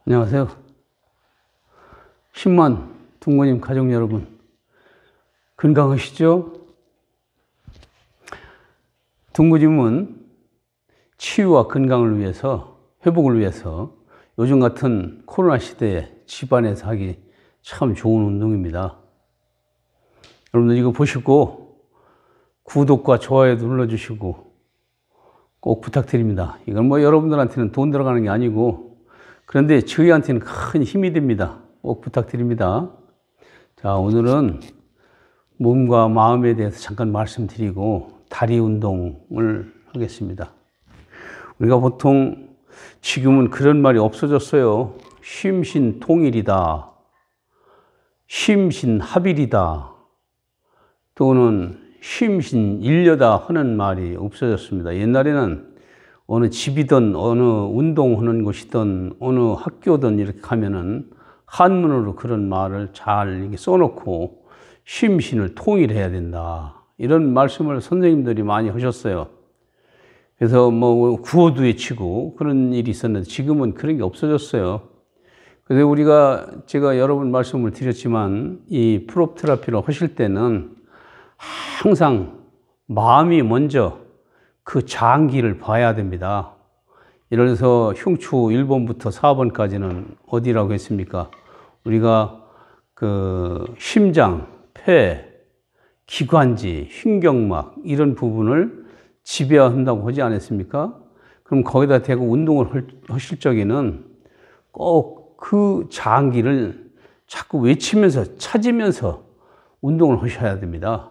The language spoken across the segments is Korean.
안녕하세요. 10만 둥고님 가족 여러분, 건강하시죠? 둥고님은 치유와 건강을 위해서, 회복을 위해서 요즘 같은 코로나 시대에 집안에서 하기 참 좋은 운동입니다. 여러분들 이거 보시고 구독과 좋아요도 눌러주시고 꼭 부탁드립니다. 이건 뭐 여러분들한테는 돈 들어가는 게 아니고, 그런데 저희한테는 큰 힘이 됩니다. 꼭 부탁드립니다. 자, 오늘은 몸과 마음에 대해서 잠깐 말씀드리고 다리 운동을 하겠습니다. 우리가 보통 지금은 그런 말이 없어졌어요. 심신통일이다, 심신합일이다, 또는 심신일려다 하는 말이 없어졌습니다. 옛날에는 어느 집이든 어느 운동하는 곳이든 어느 학교든 이렇게 가면은 한문으로 그런 말을 잘 이렇게 써놓고 심신을 통일해야 된다, 이런 말씀을 선생님들이 많이 하셨어요. 그래서 뭐 구호도 외치고 그런 일이 있었는데 지금은 그런 게 없어졌어요. 그래서 제가 여러 번 말씀을 드렸지만 이 프로테라피를 하실 때는 항상 마음이 먼저 그 장기를 봐야 됩니다. 예를 들어서 흉추 1번부터 4번까지는 어디라고 했습니까? 우리가 그 심장, 폐, 기관지, 흉경막 이런 부분을 지배한다고 하지 않았습니까? 그럼 거기다 대고 운동을 하실 적에는 꼭 그 장기를 자꾸 외치면서 찾으면서 운동을 하셔야 됩니다.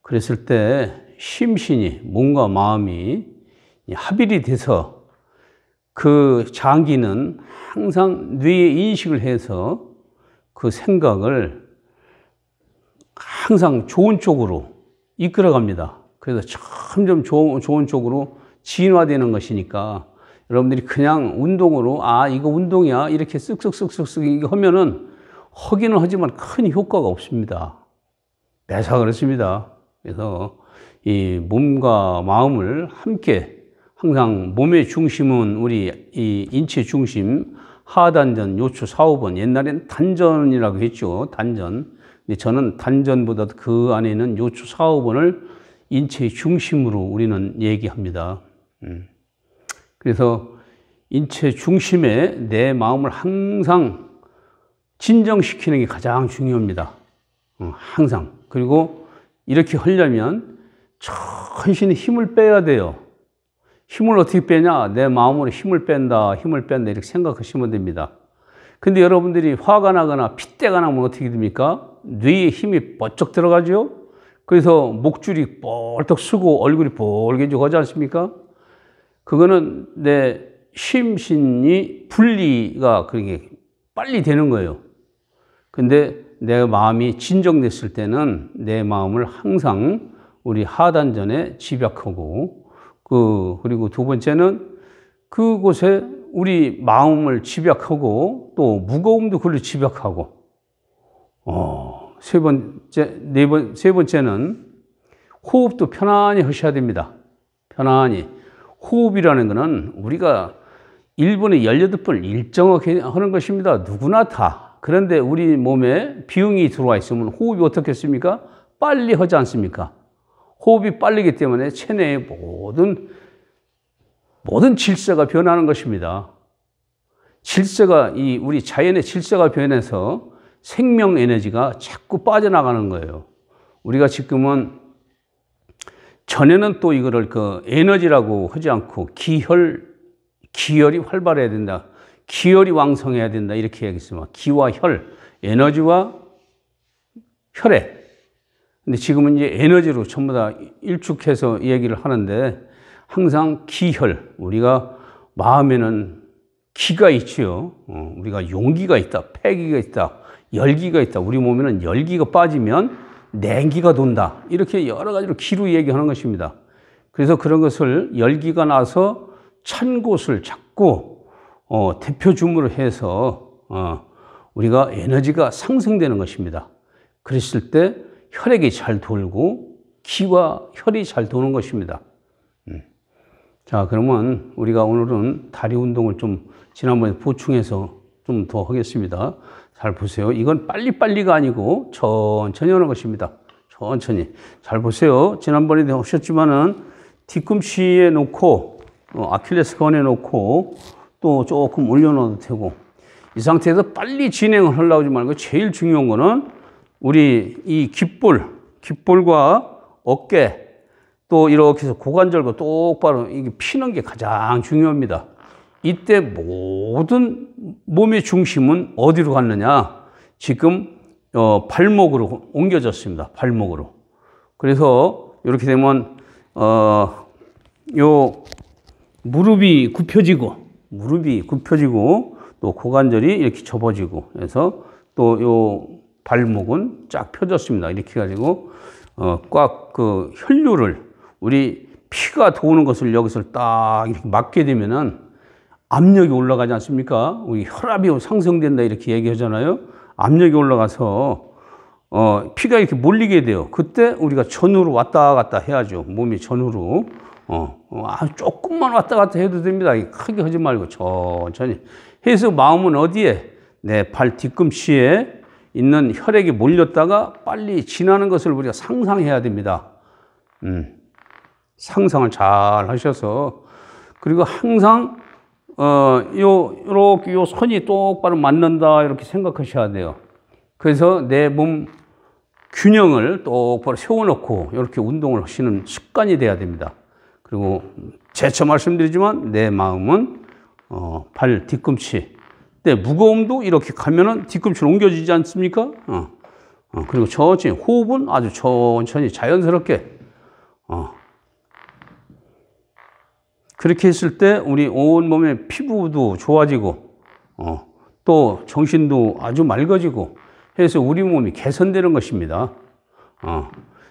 그랬을 때 심신이, 몸과 마음이 합일이 돼서 그 장기는 항상 뇌에 인식을 해서 그 생각을 항상 좋은 쪽으로 이끌어 갑니다. 그래서 점점 좋은 쪽으로 진화되는 것이니까 여러분들이 그냥 운동으로 이거 운동이야 이렇게 쓱쓱쓱쓱 이거 하면은 하기는 하지만 큰 효과가 없습니다. 매사 그렇습니다. 그래서 이 몸과 마음을 함께, 항상 몸의 중심은 우리 이 인체 중심, 하단전, 요추, 사후번, 옛날에는 단전이라고 했죠. 단전. 근데 저는 단전보다도 그 안에는 요추, 사후번을 인체의 중심으로 우리는 얘기합니다. 그래서 인체 중심에 내 마음을 항상 진정시키는 게 가장 중요합니다. 항상. 그리고 이렇게 하려면 전신에 힘을 빼야 돼요. 힘을 어떻게 빼냐? 내 마음으로 힘을 뺀다, 이렇게 생각하시면 됩니다. 근데 여러분들이 화가 나거나 핏대가 나면 어떻게 됩니까? 뇌에 힘이 번쩍 들어가죠? 그래서 목줄이 뻘떡 쓰고 얼굴이 볼개지고 하지 않습니까? 그거는 내 심신이 분리가 그렇게 빨리 되는 거예요. 근데 내 마음이 진정됐을 때는 내 마음을 항상 우리 하단전에 집약하고, 그리고 두 번째는 그곳에 우리 마음을 집약하고 또 무거움도 그걸로 집약하고, 세 번째는 호흡도 편안히 하셔야 됩니다. 편안히. 호흡이라는 것은 우리가 1분에 18번 일정하게 하는 것입니다. 누구나 다. 그런데 우리 몸에 비응이 들어와 있으면 호흡이 어떻겠습니까? 빨리 하지 않습니까? 호흡이 빠르기 때문에 체내의 모든 질서가 변하는 것입니다. 질서가, 우리 자연의 질서가 변해서 생명 에너지가 자꾸 빠져나가는 거예요. 우리가 지금은 전에는 또 이거를 그 에너지라고 하지 않고 기혈이 활발해야 된다, 기혈이 왕성해야 된다, 이렇게 얘기했습니다. 기와 혈, 에너지와 혈액. 근데 지금은 이제 에너지로 전부 다 일축해서 얘기를 하는데, 항상 기혈, 우리가 마음에는 기가 있지요. 우리가 용기가 있다, 패기가 있다, 열기가 있다. 우리 몸에는 열기가 빠지면 냉기가 돈다, 이렇게 여러 가지로 기로 얘기하는 것입니다. 그래서 그런 것을 열기가 나서 찬 곳을 자꾸 대표 줌으로 해서 우리가 에너지가 상승되는 것입니다. 그랬을 때 혈액이 잘 돌고 기와 혈이 잘 도는 것입니다. 자, 그러면 우리가 오늘은 다리 운동을 좀 지난번에 보충해서 좀 더 하겠습니다. 잘 보세요. 이건 빨리빨리가 아니고 천천히 하는 것입니다. 천천히. 잘 보세요. 지난번에 오셨지만은 뒤꿈치에 놓고, 아킬레스건에 놓고, 또 조금 올려놔도 되고, 이 상태에서 빨리 진행을 하려고 하지 말고, 제일 중요한 거는 우리 이 귓볼과 어깨, 또 이렇게 해서 고관절과 똑바로 이게 피는 게 가장 중요합니다. 이때 모든 몸의 중심은 어디로 갔느냐? 지금 발목으로 옮겨졌습니다. 발목으로. 그래서 이렇게 되면 요 무릎이 굽혀지고 또 고관절이 이렇게 접어지고 해서 또 요 발목은 쫙 펴졌습니다. 이렇게 해가지고 꽉 그 혈류를 우리 피가 도는 것을 여기서 딱 이렇게 막게 되면은 압력이 올라가지 않습니까? 우리 혈압이 상승된다 이렇게 얘기하잖아요. 압력이 올라가서 피가 이렇게 몰리게 돼요. 그때 우리가 전후로 왔다 갔다 해야죠. 몸이 전후로. 조금만 왔다 갔다 해도 됩니다. 크게 하지 말고 천천히 해서 마음은 어디에? 내 발 뒤꿈치에 있는 혈액이 몰렸다가 빨리 지나는 것을 우리가 상상해야 됩니다. 상상을 잘 하셔서, 그리고 항상 요렇게 요 선이 똑바로 맞는다 이렇게 생각하셔야 돼요. 그래서 내 몸 균형을 똑바로 세워놓고 이렇게 운동을 하시는 습관이 돼야 됩니다. 그리고 재차 말씀드리지만 내 마음은 발 뒤꿈치, 내 무거움도 이렇게 가면은 뒤꿈치로 옮겨지지 않습니까? 그리고 천천히 호흡은 아주 천천히 자연스럽게 그렇게 했을 때 우리 온몸의 피부도 좋아지고 또 정신도 아주 맑아지고 해서 우리 몸이 개선되는 것입니다.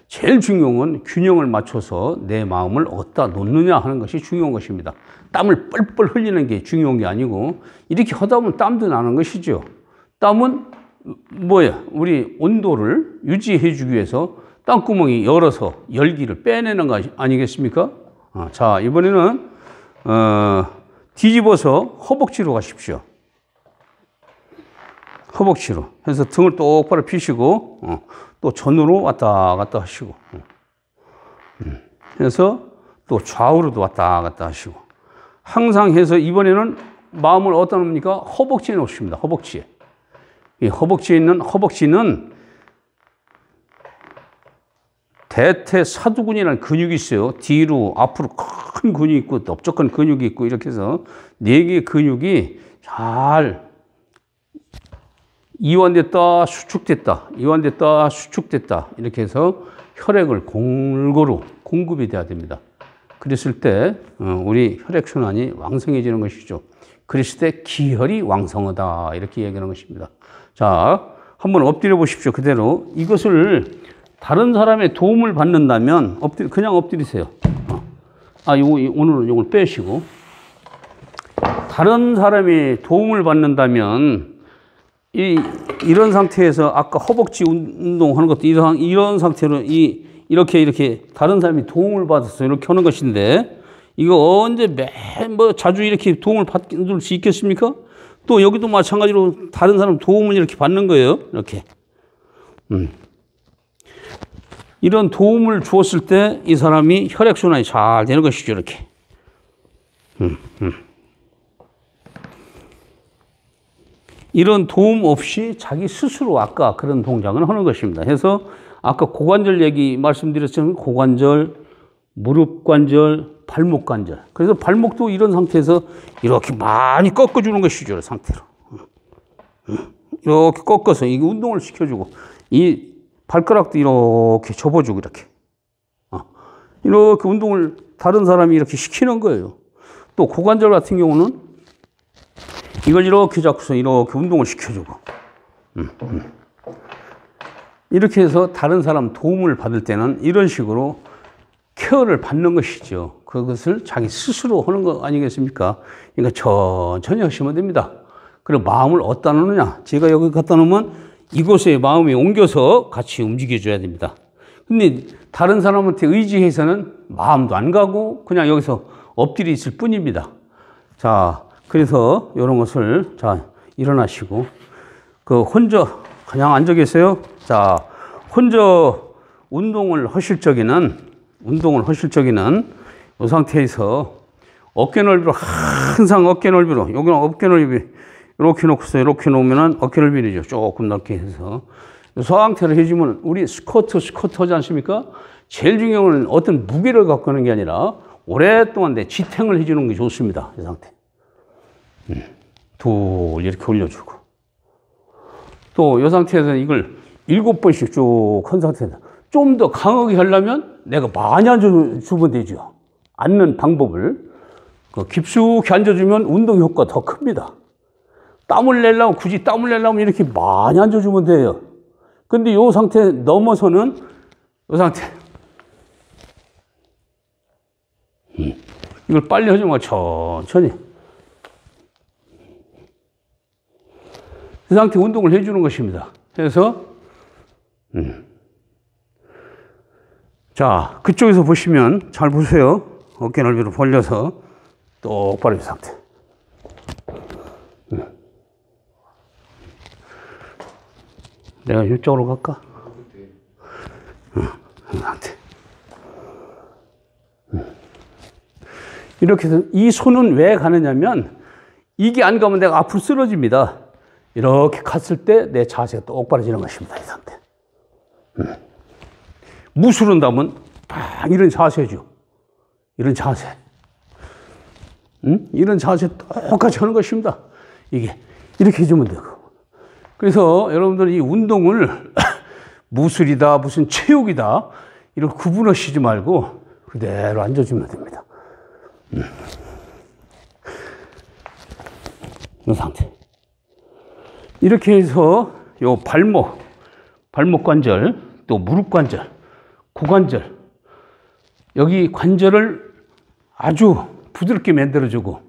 제일 중요한 건 균형을 맞춰서 내 마음을 어디다 놓느냐 하는 것이 중요한 것입니다. 땀을 뻘뻘 흘리는 게 중요한 게 아니고 이렇게 하다 보면 땀도 나는 것이죠. 땀은 뭐야? 우리 온도를 유지해 주기 위해서 땀구멍이 열어서 열기를 빼내는 거 아니겠습니까? 자, 이번에는 뒤집어서 허벅지로 가십시오. 허벅지로 해서 등을 똑바로 펴시고 또 전으로 왔다 갔다 하시고 해서 또 좌우로도 왔다 갔다 하시고 항상 해서 이번에는 마음을 어디다 놓습니까? 허벅지에 놓습니다. 허벅지에. 이 허벅지에 있는 허벅지는 대퇴사두근이라는 근육이 있어요. 뒤로 앞으로 큰 근육이 있고 넓적한 근육이 있고 이렇게 해서 4개의 근육이 잘 이완됐다 수축됐다 이완됐다 수축됐다 이렇게 해서 혈액을 골고루 공급이 돼야 됩니다. 그랬을 때 우리 혈액순환이 왕성해지는 것이죠. 그랬을 때 기혈이 왕성하다 이렇게 얘기하는 것입니다. 자, 한번 엎드려 보십시오. 그대로 이것을 다른 사람의 도움을 받는다면 그냥 엎드리세요. 오늘은 이걸 빼시고 다른 사람의 도움을 받는다면 이런 상태에서 아까 허벅지 운동하는 것도 이런 상태로 이렇게 다른 사람이 도움을 받아서 이렇게 하는 것인데 이거 언제 자주 이렇게 도움을 받을 수 있겠습니까? 또 여기도 마찬가지로 다른 사람 도움을 이렇게 받는 거예요. 이렇게. 이런 도움을 주었을 때 이 사람이 혈액순환이 잘 되는 것이죠. 이렇게. 이런 도움 없이 자기 스스로 아까 그런 동작을 하는 것입니다. 그래서 아까 고관절 얘기 말씀드렸지만 고관절, 무릎 관절, 발목 관절. 그래서 발목도 이런 상태에서 이렇게 많이 꺾어주는 것이죠. 상태로. 이렇게 꺾어서 이 운동을 시켜주고 이 발가락도 이렇게 접어주고 이렇게 운동을 다른 사람이 이렇게 시키는 거예요. 또 고관절 같은 경우는 이걸 이렇게 잡고서 이렇게 운동을 시켜주고 이렇게 해서 다른 사람 도움을 받을 때는 이런 식으로 케어를 받는 것이죠. 그것을 자기 스스로 하는 거 아니겠습니까? 그러니까 천천히 하시면 됩니다. 그리고 마음을 어디다 놓느냐? 제가 여기 갖다 놓으면 이곳에 마음이 옮겨서 같이 움직여줘야 됩니다. 근데 다른 사람한테 의지해서는 마음도 안 가고 그냥 여기서 엎드려 있을 뿐입니다. 자, 그래서 이런 것을, 자, 일어나시고, 혼자 그냥 앉아 계세요. 자, 혼자 운동을 하실 적에는 이 상태에서 어깨 넓이로, 항상 어깨 넓이로, 여기는 어깨 넓이 이렇게 놓고서 이렇게 놓으면은 어깨 넓이죠. 조금 넓게 해서. 이 상태를 해주면 우리 스쿼트 하지 않습니까? 제일 중요한 건 어떤 무게를 갖고 하는 게 아니라 오랫동안 내 지탱을 해주는 게 좋습니다. 이 상태. 둘, 이렇게 올려주고. 또 이 상태에서는 이걸 7번씩 쭉 한 상태에서 좀 더 강하게 하려면 내가 많이 앉아주면 되죠. 앉는 방법을 깊숙이 앉아주면 운동 효과가 더 큽니다. 땀을 내려면, 굳이 땀을 내려면 이렇게 많이 앉아주면 돼요. 근데 이 상태 넘어서는 이 상태. 이걸 빨리 하지 말고 천천히. 이 상태 운동을 해주는 것입니다. 그래서, 자, 그쪽에서 보시면 잘 보세요. 어깨 넓이로 벌려서 똑바로 이 상태. 내가 이쪽으로 갈까? 이 상태. 이렇게 해서 이 손은 왜 가느냐면 이게 안 가면 내가 앞으로 쓰러집니다. 이렇게 갔을 때 내 자세가 똑바로지는 것입니다. 이 상태. 무술은다면 딱 이런 자세죠. 이런 자세. 이런 자세 똑같이 하는 것입니다. 이게 이렇게 해주면 되고. 그래서 여러분들 이 운동을 무술이다, 무슨 체육이다 이렇게 구분하시지 말고 그대로 앉아주면 됩니다. 이 상태. 이렇게 해서 요 발목 관절, 또 무릎 관절, 고관절, 여기 관절을 아주 부드럽게 만들어주고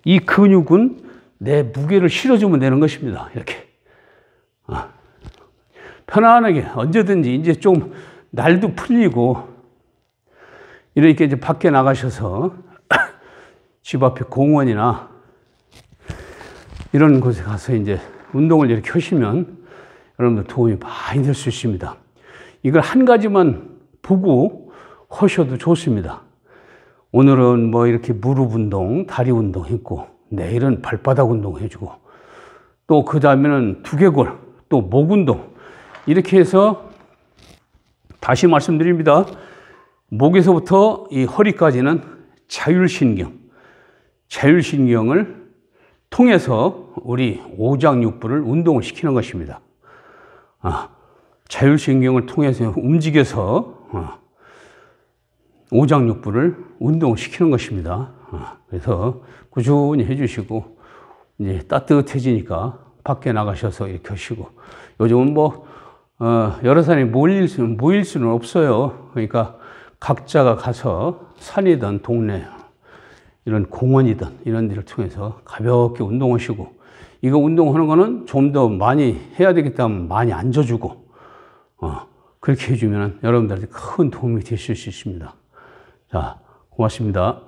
이 근육은 내 무게를 실어주면 되는 것입니다. 이렇게. 편안하게 언제든지 이제 좀 날도 풀리고 이렇게 이제 밖에 나가셔서 집 앞에 공원이나 이런 곳에 가서 이제 운동을 이렇게 하시면 여러분들 도움이 많이 될 수 있습니다. 이걸 한 가지만 보고 하셔도 좋습니다. 오늘은 뭐 이렇게 무릎 운동, 다리 운동 했고, 내일은 발바닥 운동 해주고, 또 그 다음에는 두개골, 또 목 운동, 이렇게 해서 다시 말씀드립니다. 목에서부터 이 허리까지는 자율신경을 통해서 우리 오장육부를 운동을 시키는 것입니다. 자율신경을 통해서 움직여서 오장육부를 운동을 시키는 것입니다. 그래서 꾸준히 해주시고, 이제 따뜻해지니까 밖에 나가셔서 이렇게 하시고, 요즘은 뭐, 여러 사람이 모일 수는 없어요. 그러니까 각자가 가서 산이든 동네, 이런 공원이든 이런 데를 통해서 가볍게 운동하시고, 이거 운동하는 거는 좀 더 많이 해야 되기 때문에 많이 앉아주고, 그렇게 해주면 여러분들한테 큰 도움이 되실 수 있습니다. 자, 고맙습니다.